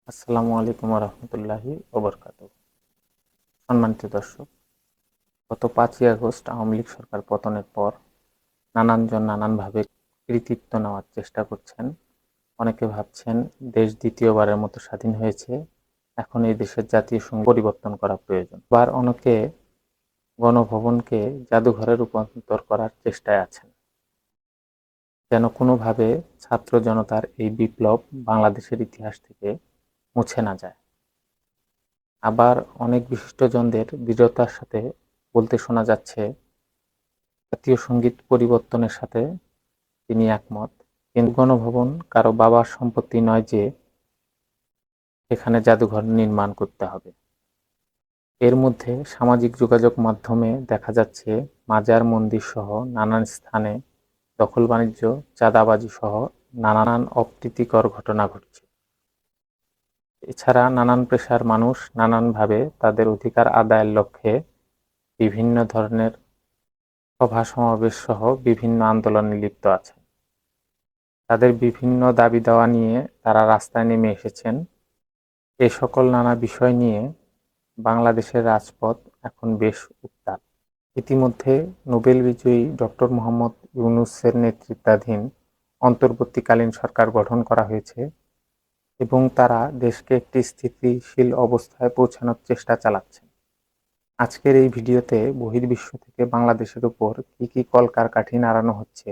আসসালামু আলাইকুম রহমতুল্লাহি ওবরকাতুহ। সম্মানিত দর্শক, গত 5ই আগস্ট আওয়ামী লীগ সরকার পতনের পর নানানজন নানানভাবে কৃতিত্ব নেওয়ার চেষ্টা করছেন। অনেকে ভাবছেন দেশ দ্বিতীয়বারের মতো স্বাধীন হয়েছে, এখন এই দেশের জাতীয় সঙ্গীত পরিবর্তন করা প্রয়োজন। আবার অনেকে গণভবনকে জাদুঘরে রূপান্তর করার চেষ্টায় আছেন, যেন কোনোভাবে ছাত্র জনতার এই বিপ্লব বাংলাদেশের ইতিহাস থেকে মুছে না যায়। আবার অনেক বিশিষ্টজনদের দৃঢ়তার সাথে বলতে শোনা যাচ্ছে, জাতীয় সঙ্গীত পরিবর্তনের সাথে তিনি একমত, কিন্তু গণভবন কারো বাবার সম্পত্তি নয় যে সেখানে জাদুঘর নির্মাণ করতে হবে। এর মধ্যে সামাজিক যোগাযোগ মাধ্যমে দেখা যাচ্ছে মাজার মন্দির সহ নানান স্থানে দখল বাণিজ্য, চাঁদাবাজি সহ নানান অপ্রীতিকর ঘটনা ঘটছে। এছাড়া নানান পেশার মানুষ নানানভাবে তাদের অধিকার আদায়ের লক্ষ্যে বিভিন্ন ধরনের সভা সমাবেশ সহ বিভিন্ন আন্দোলনে লিপ্ত আছেন। তাদের বিভিন্ন দাবি দাওয়া নিয়ে তারা রাস্তায় নেমে এসেছেন। এ সকল নানা বিষয় নিয়ে বাংলাদেশের রাজপথ এখন বেশ উত্তাল। ইতিমধ্যে নোবেল বিজয়ী ডক্টর মোহাম্মদ ইউনূসের নেতৃত্বাধীন অন্তর্বর্তীকালীন সরকার গঠন করা হয়েছে এবং তারা দেশকে একটি স্থিতিশীল অবস্থায় পৌঁছানোর চেষ্টা চালাচ্ছেন। আজকের এই ভিডিওতে বহির্বিশ্ব থেকে বাংলাদেশের উপর কি কি কলকারকাঠি নাড়ানো হচ্ছে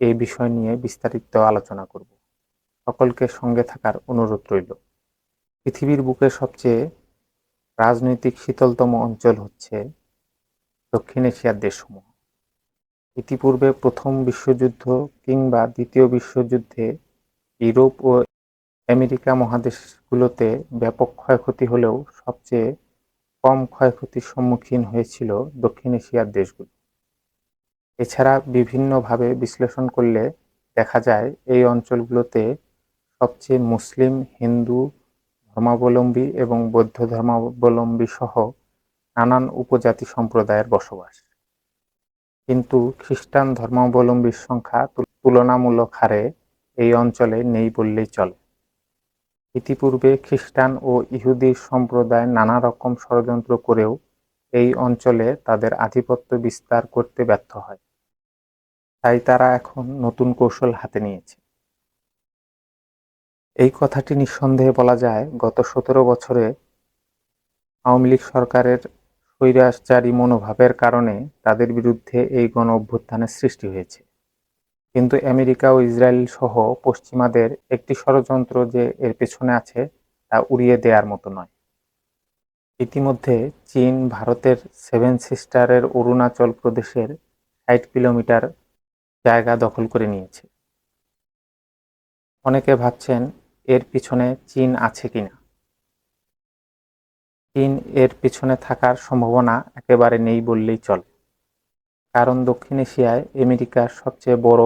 এই বিষয় নিয়ে বিস্তারিত আলোচনা করব। সকলকে সঙ্গে থাকার অনুরোধ রইল। পৃথিবীর বুকে সবচেয়ে রাজনৈতিক শীতলতম অঞ্চল হচ্ছে দক্ষিণ এশিয়ার দেশসমূহ। ইতিপূর্বে প্রথম বিশ্বযুদ্ধ কিংবা দ্বিতীয় বিশ্বযুদ্ধে ইউরোপ ও আমেরিকা মহাদেশগুলোতে ব্যাপক ক্ষয়ক্ষতি হলেও সবচেয়ে কম ক্ষয়ক্ষতির সম্মুখীন হয়েছিল দক্ষিণ এশিয়ার দেশগুলো। এছাড়া বিভিন্নভাবে বিশ্লেষণ করলে দেখা যায় এই অঞ্চলগুলোতে সবচেয়ে মুসলিম, হিন্দু ধর্মাবলম্বী এবং বৌদ্ধ ধর্মাবলম্বী সহ নানান উপজাতি সম্প্রদায়ের বসবাস। কিন্তু খ্রিস্টান ধর্মাবলম্বীর সংখ্যা তুলনামূলক হারে এই অঞ্চলে নেই বললেই চলে। ইতিপূর্বে খ্রিস্টান ও ইহুদি সম্প্রদায় নানা রকম ষড়যন্ত্র করেও এই অঞ্চলে তাদের আধিপত্য বিস্তার করতে ব্যর্থ হয়। তাই তারা এখন নতুন কৌশল হাতে নিয়েছে। এই কথাটি নিঃসন্দেহে বলা যায় গত 17 বছরে আওয়ামী লীগ সরকারের স্বৈরাচারী মনোভাবের কারণে তাদের বিরুদ্ধে এই গণ-অভ্যুত্থানের সৃষ্টি হয়েছে। কিন্তু আমেরিকা ও ইসরায়েল সহ পশ্চিমাদের একটি ষড়যন্ত্র যে এর পেছনে আছে তা উড়িয়ে দেওয়ার মতো নয়। ইতিমধ্যে চীন ভারতের সেভেন সিস্টারের অরুণাচল প্রদেশের 60 কিলোমিটার জায়গা দখল করে নিয়েছে। অনেকে ভাবছেন এর পিছনে চীন আছে কিনা। চীন এর পিছনে থাকার সম্ভাবনা একেবারে নেই বললেই চলে। কারণ দক্ষিণ এশিয়ায় আমেরিকার সবচেয়ে বড়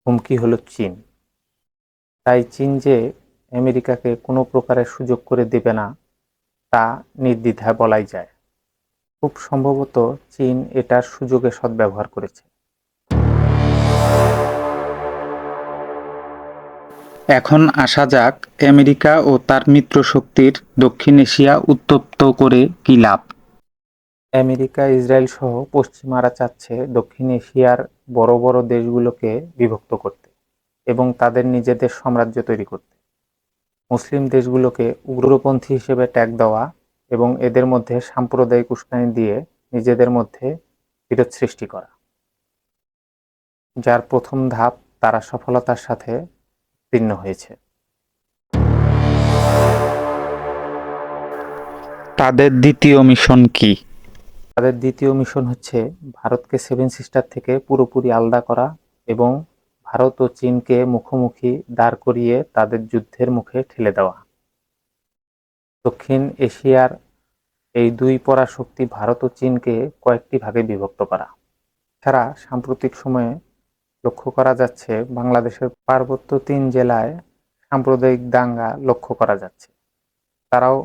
হুমকি হলো চীন। তাই চীন যে আমেরিকাকে কোনো প্রকারের সুযোগ করে দেবে না তা নির্দ্বিধায় বলাই যায়। খুব সম্ভবত চীন এটার সুযোগে সদ্ব্যবহার করেছে। এখন আসা যাক আমেরিকা ও তার মিত্রশক্তির দক্ষিণ এশিয়া উত্তপ্ত করে কী লাভ। আমেরিকা, ইসরায়েল সহ পশ্চিমারা চাচ্ছে দক্ষিণ এশিয়ার বড় বড় দেশগুলোকে বিভক্ত করতে এবং তাদের নিজেদের সাম্রাজ্য তৈরি করতে। মুসলিম দেশগুলোকে উগ্রপন্থী হিসেবে ট্যাগ দেওয়া এবং এদের মধ্যে সাম্প্রদায়িক উস্কানি দিয়ে নিজেদের মধ্যে বিরোধ সৃষ্টি করা, যার প্রথম ধাপ তারা সফলতার সাথে উত্তীর্ণ হয়েছে। তাদের দ্বিতীয় মিশন কি? তাদের দ্বিতীয় মিশন হচ্ছে ভারতকে সেভেন সিস্টার থেকে পুরোপুরি আলাদা করা এবং ভারত ও চীনকে মুখোমুখি দাঁড় করিয়ে তাদের যুদ্ধের মুখে ঠেলে দেওয়া। দক্ষিণ এশিয়ার এই দুই পরাশক্তি ভারত ও চীনকে কয়েকটি ভাগে বিভক্ত করা। এছাড়া সাম্প্রতিক সময়ে লক্ষ্য করা যাচ্ছে বাংলাদেশের পার্বত্য 3 জেলায় সাম্প্রদায়িক দাঙ্গা লক্ষ্য করা যাচ্ছে। তারাও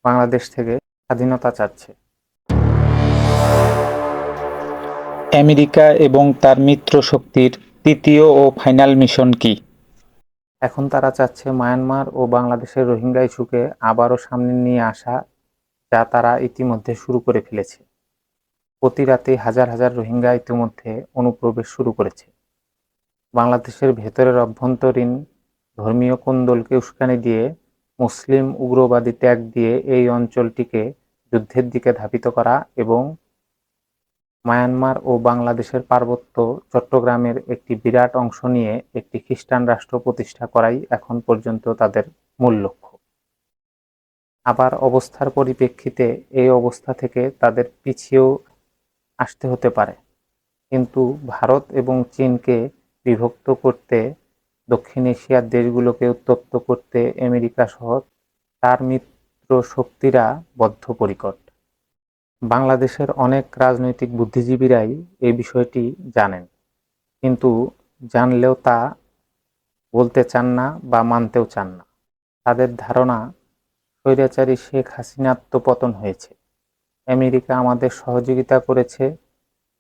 বাংলাদেশ থেকে স্বাধীনতা চাচ্ছে। আমেরিকা এবং তার মিত্রশক্তির তৃতীয় ও ফাইনাল মিশন কি? এখন তারা চাচ্ছে মায়ানমার ও বাংলাদেশের রোহিঙ্গা ইস্যুকে আবারও সামনে নিয়ে আসা, যা তারা ইতিমধ্যে শুরু করে ফেলেছে। প্রতি রাতেই হাজার হাজার রোহিঙ্গা ইতিমধ্যে অনুপ্রবেশ শুরু করেছে। বাংলাদেশের ভেতরের অভ্যন্তরীণ ধর্মীয় কোন্দলকে উস্কানি দিয়ে মুসলিম উগ্রবাদী ট্যাগ দিয়ে এই অঞ্চলটিকে যুদ্ধের দিকে ধাবিত করা এবং মায়ানমার ও বাংলাদেশের পার্বত্য চট্টগ্রামের একটি বিরাট অংশ নিয়ে একটি খ্রিস্টান রাষ্ট্র প্রতিষ্ঠা করাই এখন পর্যন্ত তাদের মূল লক্ষ্য। আবার অবস্থার পরিপ্রেক্ষিতে এই অবস্থা থেকে তাদের পিছিয়েও আসতে হতে পারে, কিন্তু ভারত এবং চীনকে বিভক্ত করতে, দক্ষিণ এশিয়ার দেশগুলোকে উত্তপ্ত করতে আমেরিকা সহ তার মিত্র শক্তিরা বদ্ধপরিকর। বাংলাদেশের অনেক রাজনৈতিক বুদ্ধিজীবীরাই এই বিষয়টি জানেন, কিন্তু জানলেও তা বলতে চান না বা মানতেও চান না। তাদের ধারণা স্বৈরাচারী শেখ হাসিনার তো পতন হয়েছে, আমেরিকা আমাদের সহযোগিতা করেছে,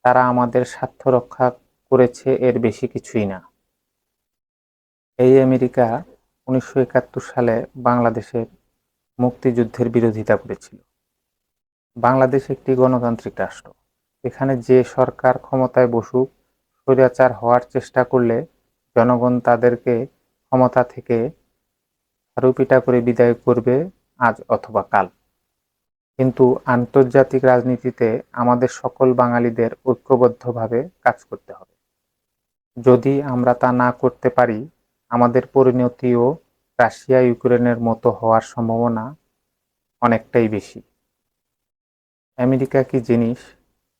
তারা আমাদের স্বার্থ রক্ষা করেছে, এর বেশি কিছুই না। এই আমেরিকা 1971 সালে বাংলাদেশের মুক্তিযুদ্ধের বিরোধিতা করেছিল। বাংলাদেশ একটি গণতান্ত্রিক রাষ্ট্র। এখানে যে সরকার ক্ষমতায় বসুক, স্বৈরাচার হওয়ার চেষ্টা করলে জনগণ তাদেরকে ক্ষমতা থেকে ঝাড়ুপিটা করে বিদায় করবে আজ অথবা কাল। কিন্তু আন্তর্জাতিক রাজনীতিতে আমাদের সকল বাঙালিদের ঐক্যবদ্ধভাবে কাজ করতে হবে। যদি আমরা তা না করতে পারি, আমাদের পরিণতিও রাশিয়া ইউক্রেনের মতো হওয়ার সম্ভাবনা অনেকটাই বেশি। আমেরিকা কি জিনিস?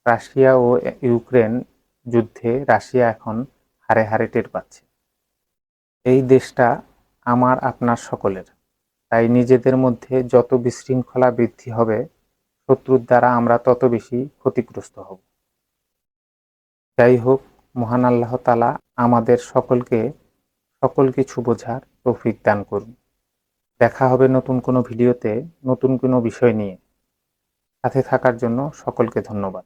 রাশিয়া ও ইউক্রেন যুদ্ধে রাশিয়া এখন হারে হারে টের পাচ্ছে। এই দেশটা আমার আপনার সকলের। তাই নিজেদের মধ্যে যত বিশৃঙ্খলা বৃদ্ধি হবে, শত্রুর দ্বারা আমরা তত বেশি ক্ষতিগ্রস্ত হব। যাই হোক, মহান আল্লাহ তাআলা আমাদের সকলকে সকল কিছু বোঝার তৌফিক দান করুন। দেখা হবে নতুন কোনো ভিডিওতে, নতুন কোনো বিষয় নিয়ে। সাথে থাকার জন্য সকলকে ধন্যবাদ।